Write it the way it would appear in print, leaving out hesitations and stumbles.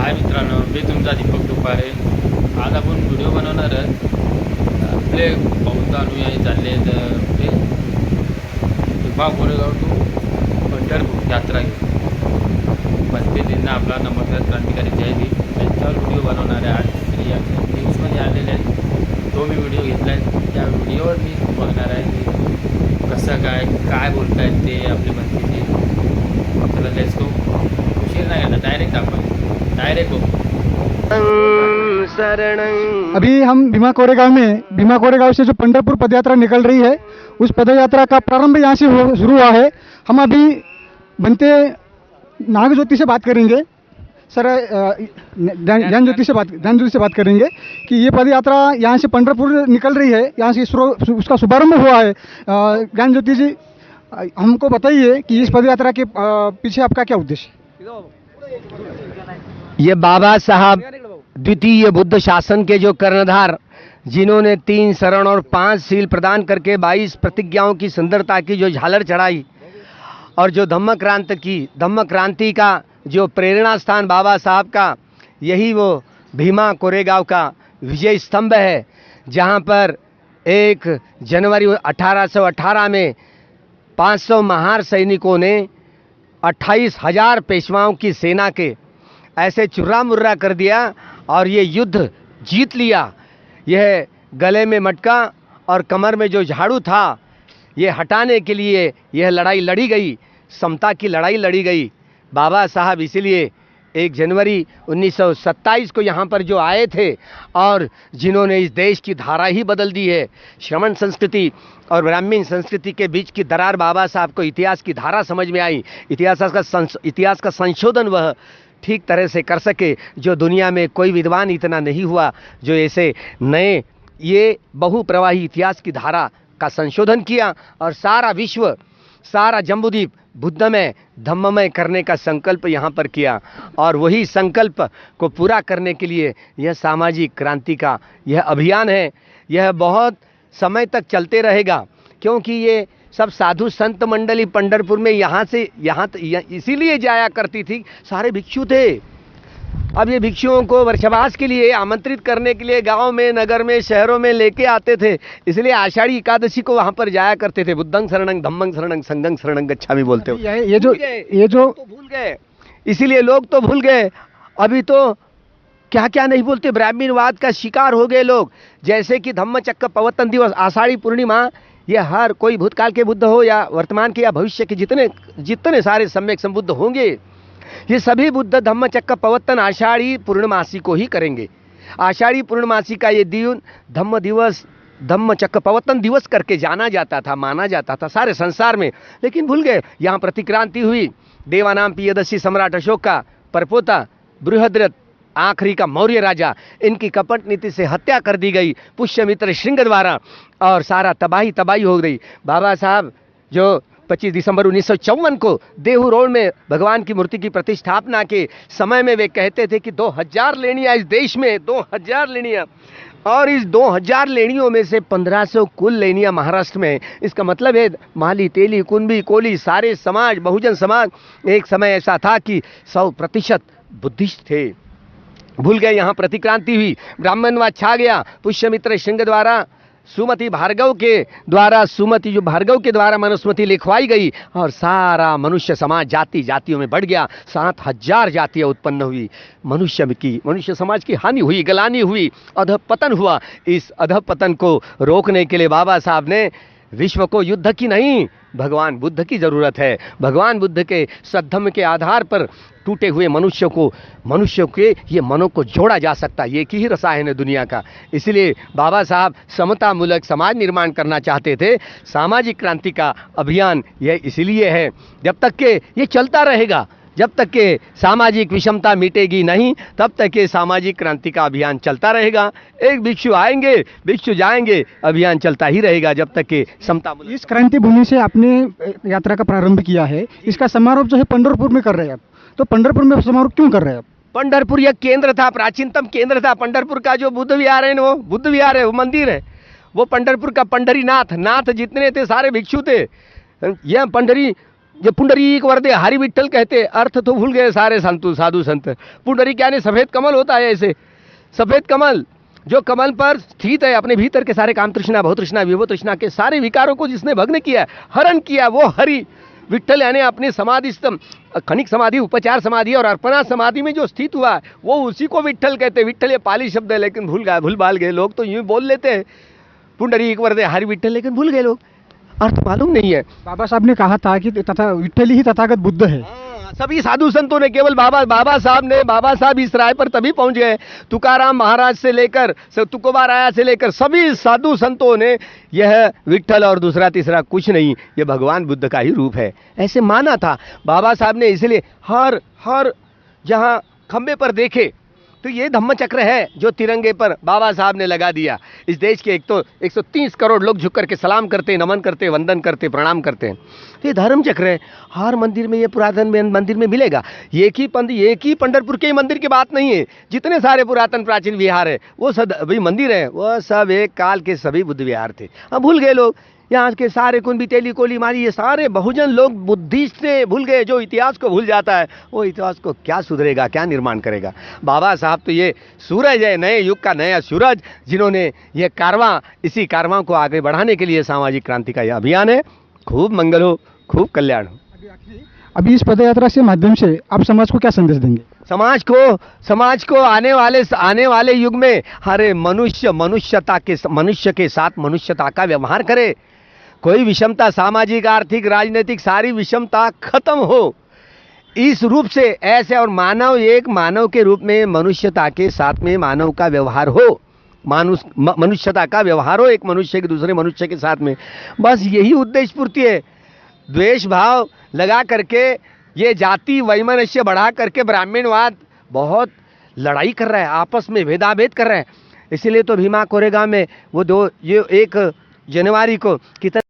हाय मित्रांनो, मी तुमचा दीपक दुपारे. आज आपण व्हिडिओ बनवणार आपले बौद्ध अनुयायी चालले ते भीमा कोरेगाव टू पंढरपूर यात्रा घेऊन पद्धतीनं आपला नमस्कार क्रांतिकारी जय भीम त्यांच्यावर व्हिडिओ बनवणार आहे. आज या न्यूजमध्ये आलेले आहेत, तो मी व्हिडिओ घेतला आहे. त्या व्हिडिओवर मी बघणार आहे की कसं काय बोलत आहेत ते आपले मंत्रीजी. चला लेट्स गो. उशीर नाही करणार, डायरेक्ट आपण डायरेक्ट हो. अभी हम भीमा कोरेगांव से जो पंढरपुर पदयात्रा निकल रही है, उस पदयात्रा का प्रारंभ यहाँ से शुरू हुआ है. हम अभी बनते नागज्योति से बात करेंगे. सर, ज्ञान ज्योति से बात करेंगे कि ये पदयात्रा यहाँ से पंढरपुर निकल रही है, यहाँ से उसका शुभारंभ हुआ है. ज्ञान ज्योति जी, हमको बताइए कि इस पदयात्रा के पीछे आपका क्या उद्देश्य है? ये बाबा साहब द्वितीय बुद्ध शासन के जो कर्णधार, जिन्होंने 3 शरण और 5 शील प्रदान करके 22 प्रतिज्ञाओं की सुंदरता की जो झालर चढ़ाई, और जो धम्म क्रांति का जो प्रेरणा स्थान बाबा साहब का, यही वो भीमा कोरेगांव का विजय स्तंभ है, जहाँ पर 1 जनवरी 1818 में 500 महार सैनिकों ने 28,000 पेशवाओं की सेना के ऐसे चुर्रा मुर्रा कर दिया और ये युद्ध जीत लिया. यह गले में मटका और कमर में जो झाड़ू था, ये हटाने के लिए यह लड़ाई लड़ी गई, समता की लड़ाई लड़ी गई. बाबा साहब इसीलिए 1 जनवरी 1927 को यहाँ पर जो आए थे और जिन्होंने इस देश की धारा ही बदल दी है. श्रमण संस्कृति और ब्राह्मण संस्कृति के बीच की दरार बाबा साहब को इतिहास की धारा समझ में आई. इतिहास का संशोधन वह ठीक तरह से कर सके, जो दुनिया में कोई विद्वान इतना नहीं हुआ जो ऐसे नए ये बहुप्रवाही इतिहास की धारा का संशोधन किया और सारा विश्व, सारा जम्बूद्वीप बुद्धमय धम्ममय करने का संकल्प यहाँ पर किया. और वही संकल्प को पूरा करने के लिए यह सामाजिक क्रांति का यह अभियान है. यह बहुत समय तक चलते रहेगा, क्योंकि ये सब साधु संत मंडली पंढरपुर में यहाँ इसीलिए जाया करती थी. सारे भिक्षु थे. अब ये भिक्षुओं को वर्षवास के लिए आमंत्रित करने के लिए गांव में, नगर में, शहरों में लेके आते थे. इसलिए आषाढ़ी एकादशी को वहाँ पर जाया करते थे. बुद्धं शरणं धम्मं शरणं संघं शरणं गच्छामि बोलते हो. ये जो तो भूल गए. इसीलिए लोग तो भूल गए. अभी तो क्या क्या नहीं बोलते, ब्राह्मणवाद का शिकार हो गए लोग. जैसे कि धम्मचक्र प्रवर्तन दिवस, आषाढ़ी पूर्णिमा, ये हर कोई भूतकाल के बुद्ध हो या वर्तमान के या भविष्य के जितने सारे सम्यक संबुद्ध होंगे, ये सभी बुद्ध धम्मचक्र प्रवर्तन आषाढ़ी पूर्णमासी को ही करेंगे. आषाढ़ी पूर्णमासी का ये दिन धम्म दिवस, धम्मचक्र प्रवर्तन दिवस करके जाना जाता था, माना जाता था सारे संसार में. लेकिन भूल गए. यहाँ प्रतिक्रांति हुई. देवानाम पियदर्शी सम्राट अशोक का परपोता बृहद्रथ, आखिरी का मौर्य राजा, इनकी कपट नीति से हत्या कर दी गई पुष्यमित्र श्रृंग द्वारा, और सारा तबाही हो गई. बाबा साहब जो 25 दिसंबर 1954 को देहू रोड में भगवान की मूर्ति की प्रतिष्ठापना के समय में वे कहते थे कि 2000 लेनियाँ इस देश में, 2000 लेनियाँ, और इस 2000 लेनियों में से 1500 कुल लेनियाँ महाराष्ट्र में. इसका मतलब है माली, तेली, कुंभी, कोली, सारे समाज, बहुजन समाज. एक समय ऐसा था कि 100% बुद्धिस्ट थे. भूल गए. यहाँ प्रतिक्रांति हुई, ब्राह्मणवाद छा गया. पुष्यमित्र श्रृंग द्वारा सुमति भार्गव के द्वारा मनुस्मृति लिखवाई गई और सारा मनुष्य समाज जातियों में बढ़ गया. 7000 जातियाँ उत्पन्न हुई. मनुष्य समाज की हानि हुई, गलानी हुई, अधपतन हुआ. इस अधपतन को रोकने के लिए बाबा साहब ने विश्व को युद्ध की नहीं, भगवान बुद्ध की जरूरत है. भगवान बुद्ध के सद्धम्म के आधार पर टूटे हुए मनुष्यों के ये मनों को जोड़ा जा सकता है. ये ही रसायन है दुनिया का. इसलिए बाबा साहब समता मूलक समाज निर्माण करना चाहते थे. सामाजिक क्रांति का अभियान यह इसलिए है, जब तक के ये चलता रहेगा, जब तक के सामाजिक विषमता मिटेगी नहीं, तब तक ये सामाजिक क्रांति का अभियान चलता रहेगा. एक भिक्षु आएंगे, भिक्षु जाएंगे, अभियान चलता ही रहेगा जब तक के समता. इस क्रांति भूमि से आपने यात्रा का प्रारंभ किया है. इसका समारोह जो है पंढरपुर में कर रहे हैं आप, तो पंढरपुर में समारोह क्यों कर रहे हैं आप? पंढरपुर यह केंद्र था, प्राचीनतम केंद्र था. पंढरपुर का जो बुद्ध विहार है, वो बुद्ध विहार है, वो मंदिर है. वो पंढरपुर का पंढरीनाथ जितने थे सारे भिक्षु थे. यह पंढरी जो पुंडरीक वरदे हरि विठ्ठल कहते, अर्थ तो भूल गए सारे साधु संत। पुंडरीक यानी सफेद कमल होता है, ऐसे सफेद कमल जो कमल पर स्थित है, अपने भीतर के सारे काम तृष्णा, भव तृष्णा, विभव तृष्णा के सारे विकारों को जिसने भग्न किया, हरण किया, वो हरि विठ्ठल यानी अपनी समाधि खनिक समाधि, उपचार समाधि और अर्पणा समाधि में जो स्थित हुआ, वो उसी को विठ्ठल कहते हैं। विठ्ठल ये पाली शब्द है, लेकिन भूल भाल गए लोग, तो यूं बोल लेते हैं पुंडरीक वरदे हरि विठ्ठल, लेकिन भूल गए लोग, अर्थ मालूम नहीं है। बाबा साहब ने कहा था कि तथा विठ्ठल ही तथागत बुद्ध है। सभी साधु संतों ने केवल बाबा साहब इस राय पर तभी पहुंच गए, तुकाराम महाराज से लेकर तुकोबा राया से लेकर सभी साधु संतों ने यह विठ्ठल और दूसरा तीसरा कुछ नहीं, ये भगवान बुद्ध का ही रूप है, ऐसे माना था बाबा साहब ने। इसलिए हर जहां खंबे पर देखे तो ये धम्म चक्र है जो तिरंगे पर बाबा साहब ने लगा दिया। इस देश के 130 करोड़ लोग झुक करके सलाम करते, नमन करते, वंदन करते, प्रणाम करते हैं। तो ये धर्म चक्र है, हर मंदिर में, ये पुरातन मंदिर में मिलेगा। एक ही पंढरपुर के मंदिर की बात नहीं है, जितने सारे पुरातन प्राचीन विहार है वो सब मंदिर है, वो सब एक काल के सभी बुद्ध विहार थे। अब भूल गए लोग, यहाँ के सारे कुंभी, तेली, कोली, मारी, ये सारे बहुजन लोग बुद्धिस्ट से भूल गए। जो इतिहास को भूल जाता है वो इतिहास को क्या सुधरेगा, क्या निर्माण करेगा। बाबा साहब तो ये सूरज है, नए युग का नया सूरज, जिन्होंने ये कारवां, इसी कारवां को आगे बढ़ाने के लिए सामाजिक क्रांति का यह अभियान है। खूब मंगल हो, खूब कल्याण हो। अभी इस पदयात्रा से माध्यम से आप समाज को क्या संदेश देंगे? समाज को आने वाले युग में हरे मनुष्य के साथ मनुष्यता का व्यवहार करे। कोई विषमता, सामाजिक, आर्थिक, राजनीतिक, सारी विषमता खत्म हो इस रूप से, ऐसे, और मानव एक मानव के रूप में मनुष्यता के साथ में मानव का व्यवहार हो, मनुष्यता का व्यवहार हो एक मनुष्य के दूसरे मनुष्य के साथ में। बस यही उद्देश्य पूर्ति है। द्वेष भाव लगा करके, ये जाति वैमनस्य बढ़ा करके ब्राह्मणवाद बहुत लड़ाई कर रहा है, आपस में भेदाभेद कर रहे हैं। इसीलिए तो भीमा कोरेगांव में वो 1 जनवरी को कितने